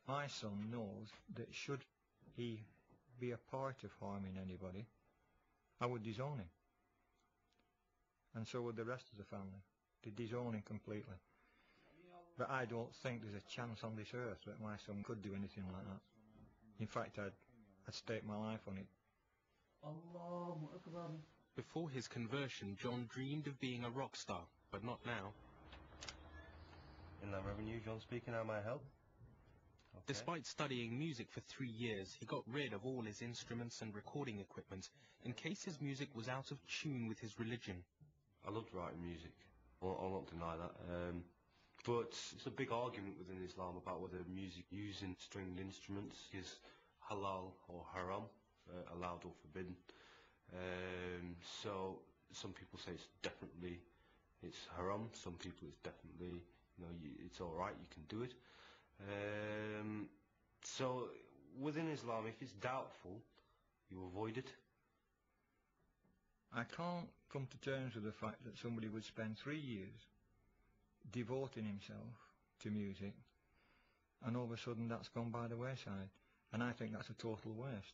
My son knows that should he be a part of harming anybody, I would disown him. And so would the rest of the family. They disown him completely. But I don't think there's a chance on this earth that my son could do anything like that. In fact, I'd stake my life on it. Before his conversion, John dreamed of being a rock star, but not now. Inland Revenue, John speaking, how may I help? Okay. Despite studying music for 3 years, he got rid of all his instruments and recording equipment in case his music was out of tune with his religion. I loved writing music, I'll not deny that. But it's a big argument within Islam about whether music using stringed instruments is halal or haram, allowed or forbidden. So some people say it's haram, some people it's definitely, it's alright, you can do it. So within Islam, if it's doubtful, you avoid it. I can't come to terms with the fact that somebody would spend 3 years devoting himself to music and all of a sudden that's gone by the wayside, and I think that's a total waste.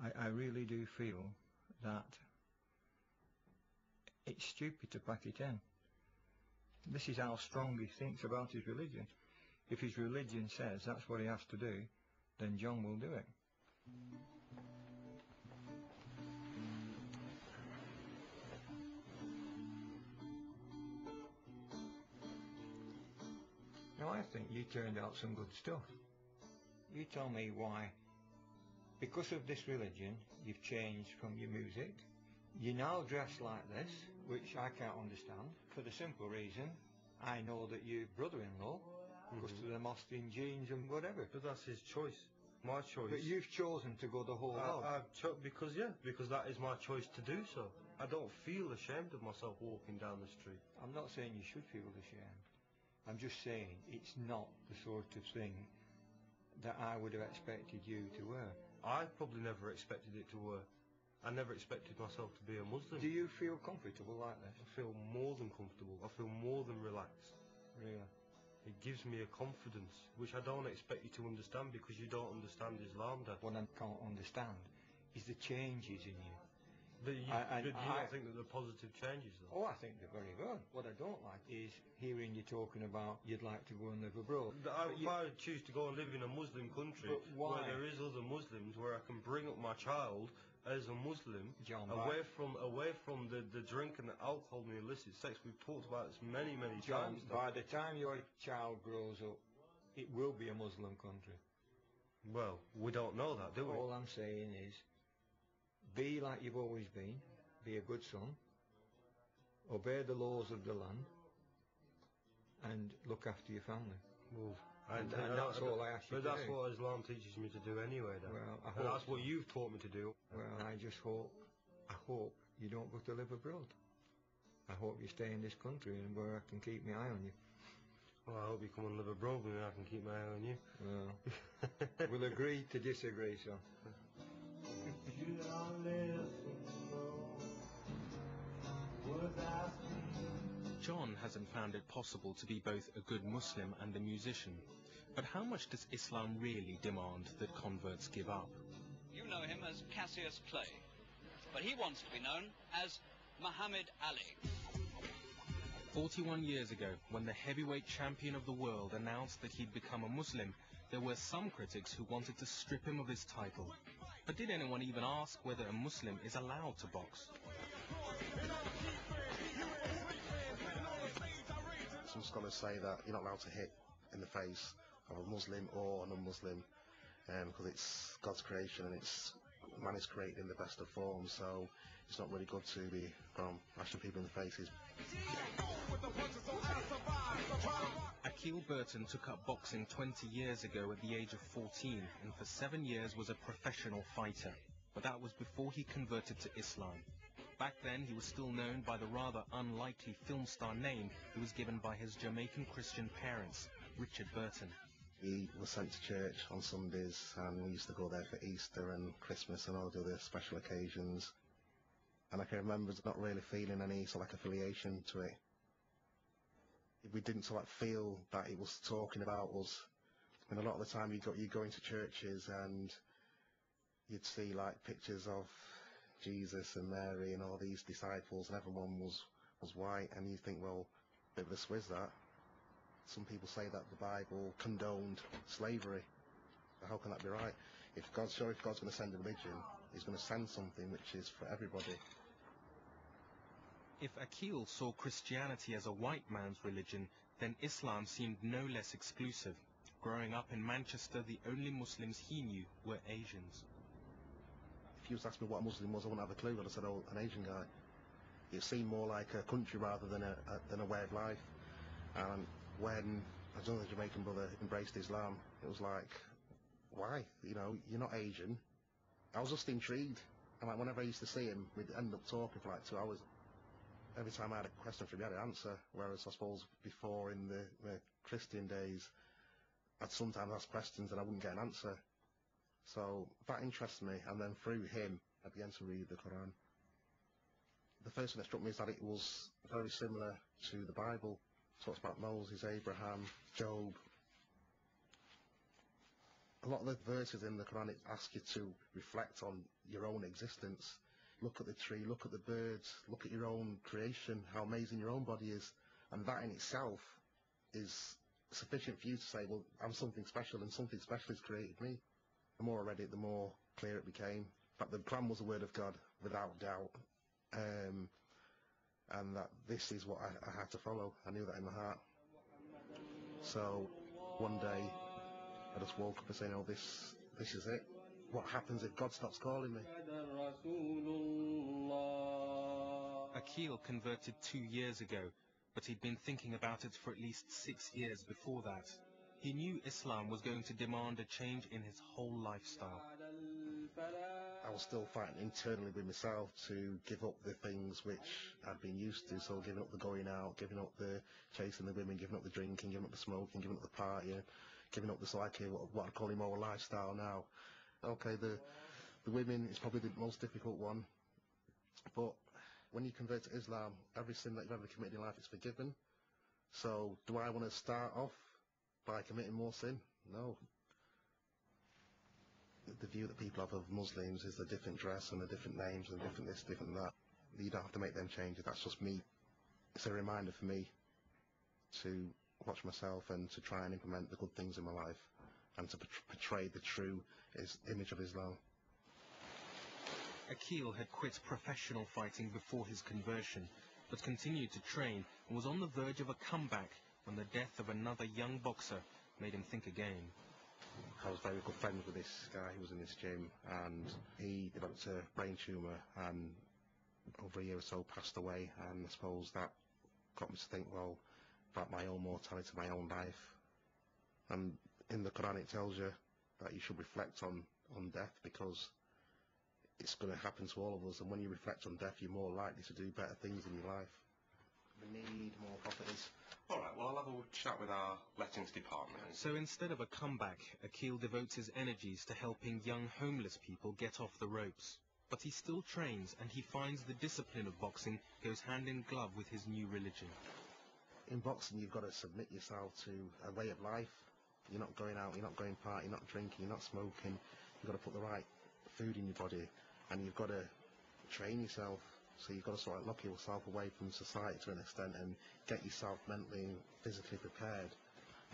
I really do feel that it's stupid to pack it in. This is how strong he thinks about his religion. If his religion says that's what he has to do, then John will do it. Now I think you turned out some good stuff. You tell me why, because of this religion, you've changed from your music. You now dress like this, which I can't understand, for the simple reason I know that your brother-in-law goes to the mosque in jeans and whatever. But that's his choice, my choice. But you've chosen to go the whole hog. Because that is my choice to do so. I don't feel ashamed of myself walking down the street. I'm not saying you should feel ashamed. I'm just saying it's not the sort of thing that I would have expected you to wear. I probably never expected it to wear. I never expected myself to be a Muslim. Do you feel comfortable like this? I feel more than comfortable. I feel more than relaxed. Really? It gives me a confidence, which I don't expect you to understand because you don't understand Islam, Dad. What I can't understand is the changes in you. But you don't think that they're positive changes, though? Oh, I think they're very good. What I don't like is hearing you talking about you'd like to go and live abroad. If I choose to go and live in a Muslim country where there is other Muslims, where I can bring up my child as a Muslim, John, away from the drink and the alcohol and the illicit sex, we've talked about this many times. By the time your child grows up, it will be a Muslim country. Well, we don't know that, do we? All I'm saying is, be like you've always been, be a good son, obey the laws of the land, and look after your family. Well, and that's all I ask you to do. But that's what Islam teaches me to do anyway, then. Well, and that's what you've taught me to do. Well, I hope you don't go to live abroad. I hope you stay in this country and where I can keep my eye on you. Well, I hope you come and live abroad and I can keep my eye on you. Well, we'll agree to disagree, son. John hasn't found it possible to be both a good Muslim and a musician. But how much does Islam really demand that converts give up? You know him as Cassius Clay, but he wants to be known as Muhammad Ali. 41 years ago, when the heavyweight champion of the world announced that he'd become a Muslim, there were some critics who wanted to strip him of his title. But did anyone even ask whether a Muslim is allowed to box? Some scholars say that you're not allowed to hit in the face of a Muslim or a non-Muslim because it's God's creation and man is created in the best of forms, so it's not really good to be mashing people in the faces. Akil Burton took up boxing 20 years ago at the age of 14 and for 7 years was a professional fighter. But that was before he converted to Islam. Back then he was still known by the rather unlikely film star name he was given by his Jamaican Christian parents, Richard Burton. He was sent to church on Sundays and we used to go there for Easter and Christmas and all the other special occasions. And I can remember not really feeling any sort of affiliation to it. We didn't feel that he was talking about us And a lot of the time you go into churches and you'd see like pictures of Jesus and Mary and all these disciples, and everyone was white, and you think, well, a bit of a swizz that. Some people say that the Bible condoned slavery. How can that be right? If God's going to send a religion, he's going to send something which is for everybody. If Akil saw Christianity as a white man's religion, then Islam seemed no less exclusive. Growing up in Manchester, the only Muslims he knew were Asians. If you was to ask me what a Muslim was, I wouldn't have a clue. I'd have said, oh, an Asian guy. It seemed more like a country rather than a way of life. And when another Jamaican brother embraced Islam, it was like, why? You know, you're not Asian. I was just intrigued. And like whenever I used to see him, we'd end up talking for like 2 hours. Every time I had a question for him, he had an answer. Whereas I suppose before in the Christian days, I'd sometimes ask questions and I wouldn't get an answer. So that interests me. And then through him, I began to read the Quran. The first thing that struck me is that it was very similar to the Bible. It talks about Moses, Abraham, Job. A lot of the verses in the Quran ask you to reflect on your own existence. Look at the tree, look at the birds, look at your own creation, how amazing your own body is. And that in itself is sufficient for you to say, well, I'm something special and something special has created me. The more I read it, the more clear it became. In fact, the Quran was the word of God, without doubt. And that this is what I had to follow. I knew that in my heart. So one day I just woke up and said, oh, this is it. What happens if God stops calling me? Akil converted 2 years ago, but he'd been thinking about it for at least 6 years before that. He knew Islam was going to demand a change in his whole lifestyle. I was still fighting internally with myself to give up the things which I'd been used to. So giving up the going out, giving up the chasing the women, giving up the drinking, giving up the smoking, giving up the partying, giving up this what I call immoral lifestyle now. Okay, the women is probably the most difficult one. But when you convert to Islam, every sin that you've ever committed in life is forgiven. So do I want to start off by committing more sin? No. The view that people have of Muslims is a different dress and a different names and different this, different that. You don't have to make them changes. That's just me. It's a reminder for me to watch myself and to try and implement the good things in my life and to portray the true image of Islam. Akil had quit professional fighting before his conversion, but continued to train and was on the verge of a comeback when the death of another young boxer made him think again. I was very good friends with this guy who was in this gym, and he developed a brain tumour and over a year or so passed away, and I suppose that got me to think, well, about my own mortality, my own life. And in the Quran it tells you that you should reflect on death, because it's going to happen to all of us, and when you reflect on death you're more likely to do better things in your life. We need more properties. Alright, well, I'll have a chat with our lettings department. So instead of a comeback, Akil devotes his energies to helping young homeless people get off the ropes. But he still trains, and he finds the discipline of boxing goes hand in glove with his new religion. In boxing you've got to submit yourself to a way of life. You're not going out, you're not going party, you're not drinking, you're not smoking. You've got to put the right food in your body, and you've got to train yourself. So you've got to sort of lock yourself away from society to an extent and get yourself mentally and physically prepared.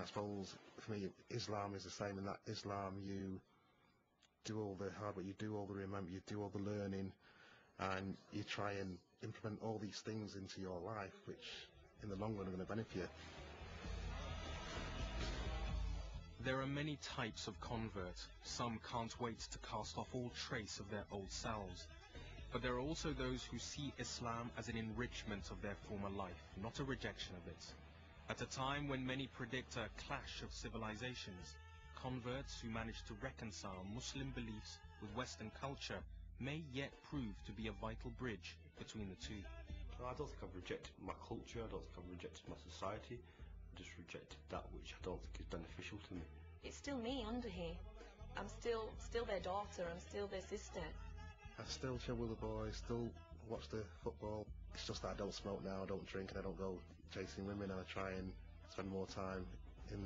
I suppose for me Islam is the same in that Islam you do all the hard work, you do all the you do all the learning, and you try and implement all these things into your life which in the long run are going to benefit you. There are many types of convert. Some can't wait to cast off all trace of their old selves. But there are also those who see Islam as an enrichment of their former life, not a rejection of it. At a time when many predict a clash of civilizations, converts who manage to reconcile Muslim beliefs with Western culture may yet prove to be a vital bridge between the two. I don't think I've rejected my culture, I don't think I've rejected my society. I just rejected that which I don't think is beneficial to me. It's still me under here. I'm still their daughter, I'm still their sister. I still chill with the boys, still watch the football. It's just that I don't smoke now, I don't drink, and I don't go chasing women, and I try and spend more time in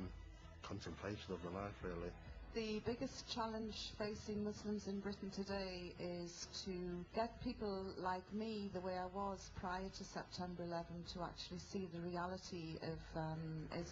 contemplation of the life, really. The biggest challenge facing Muslims in Britain today is to get people like me, the way I was prior to September 11, to actually see the reality of